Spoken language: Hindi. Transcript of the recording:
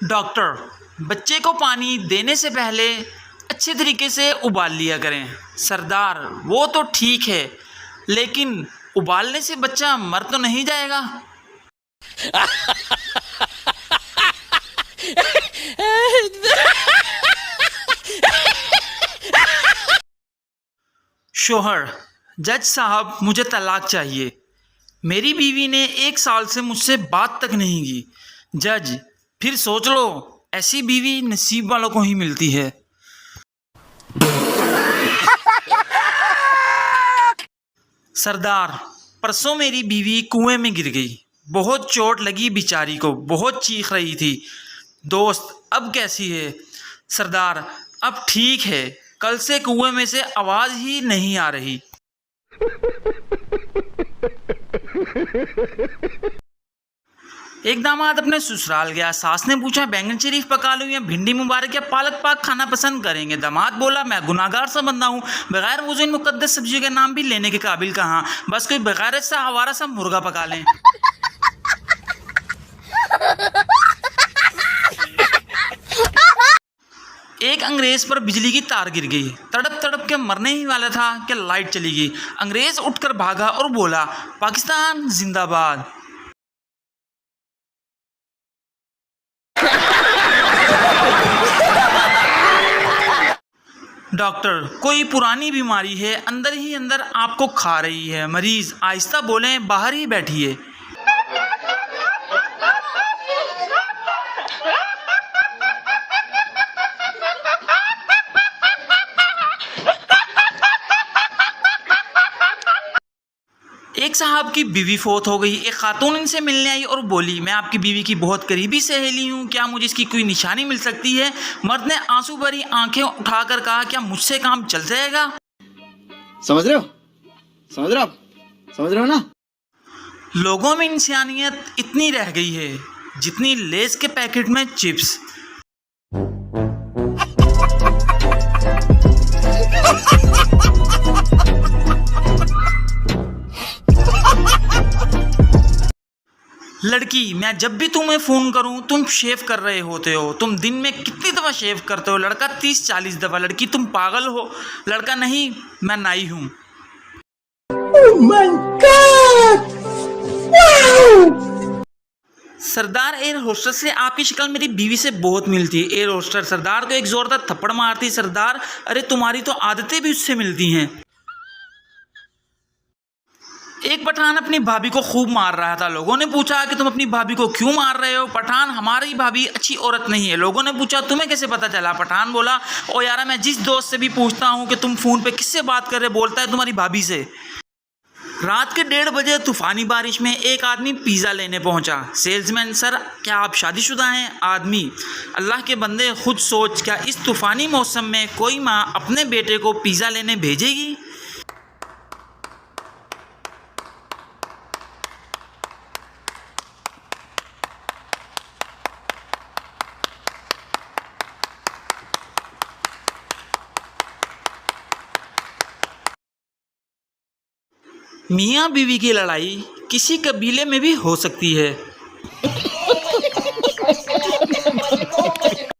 डॉक्टर, बच्चे को पानी देने से पहले अच्छे तरीके से उबाल लिया करें। सरदार, वो तो ठीक है, लेकिन उबालने से बच्चा मर तो नहीं जाएगा? शोहर, जज साहब, मुझे तलाक चाहिए। मेरी बीवी ने 1 साल से मुझसे बात तक नहीं की। जज, फिर सोच लो, ऐसी बीवी नसीब वालों को ही मिलती है। सरदार, परसों मेरी बीवी कुएं में गिर गई। बहुत चोट लगी बेचारी को, बहुत चीख रही थी। दोस्त, अब कैसी है? सरदार, अब ठीक है, कल से कुएं में से आवाज़ ही नहीं आ रही। एक दामाद अपने ससुराल गया। सास ने पूछा, बैंगन शरीफ पका लूं या भिंडी मुबारक या पालक पाक खाना पसंद करेंगे? दामाद बोला, मैं गुनाहगार सा बंदा हूँ, बगैर वज़ू इन मुकद्दस सब्जियों के नाम भी लेने के काबिल कहाँ, बस कोई बगैर सा हवारा सा मुर्गा पका लें। एक अंग्रेज पर बिजली की तार गिर गई। तड़प तड़प के मरने ही वाला था कि लाइट चली गई। अंग्रेज उठकर भागा और बोला, पाकिस्तान जिंदाबाद। डॉक्टर, कोई पुरानी बीमारी है, अंदर ही अंदर आपको खा रही है। मरीज, आहिस्ता बोलें, बाहर ही बैठिए। एक साहब की बीवी फोत हो गई। एक खातून इनसे मिलने आई और बोली, मैं आपकी बीवी की बहुत करीबी सहेली हूँ, क्या मुझे इसकी कोई निशानी मिल सकती है? मर्द ने आंसू भरी आंखें उठाकर कहा, क्या मुझसे काम चल जाएगा? समझ रहे हो? समझ रहे हो आप? समझ रहे हो ना? लोगों में इंसानियत इतनी रह गई है जितनी लेस के पैकेट में चिप्स। लड़की, मैं जब भी तुम्हें फ़ोन करूं तुम शेव कर रहे होते हो। तुम दिन में कितनी दफ़ा शेव करते हो? लड़का, 30-40 दफ़ा। लड़की, तुम पागल हो? लड़का, नहीं, मैं नाई हूं। Oh my God! Wow! सरदार, एयर होस्टर से आपकी शक्ल मेरी बीवी से बहुत मिलती है। एयर होस्टर सरदार को एक ज़ोरदार थप्पड़ मारती। सरदार, अरे तुम्हारी तो आदतें भी उससे मिलती हैं। एक पठान अपनी भाभी को खूब मार रहा था। लोगों ने पूछा कि तुम अपनी भाभी को क्यों मार रहे हो? पठान, हमारी भाभी अच्छी औरत नहीं है। लोगों ने पूछा, तुम्हें कैसे पता चला? पठान बोला, ओ यारा, मैं जिस दोस्त से भी पूछता हूँ कि तुम फ़ोन पे किससे बात कर रहे, बोलता है तुम्हारी भाभी से। रात के 1:30 बजे तूफ़ानी बारिश में एक आदमी पिज़्ज़ा लेने पहुंचा। सेल्समैन, सर क्या आप शादीशुदा हैं? आदमी, अल्लाह के बंदे खुद सोच, क्या इस तूफ़ानी मौसम में कोई माँ अपने बेटे को पिज़्ज़ा लेने भेजेगी? मियाँ बीवी की लड़ाई किसी कबीले में भी हो सकती है।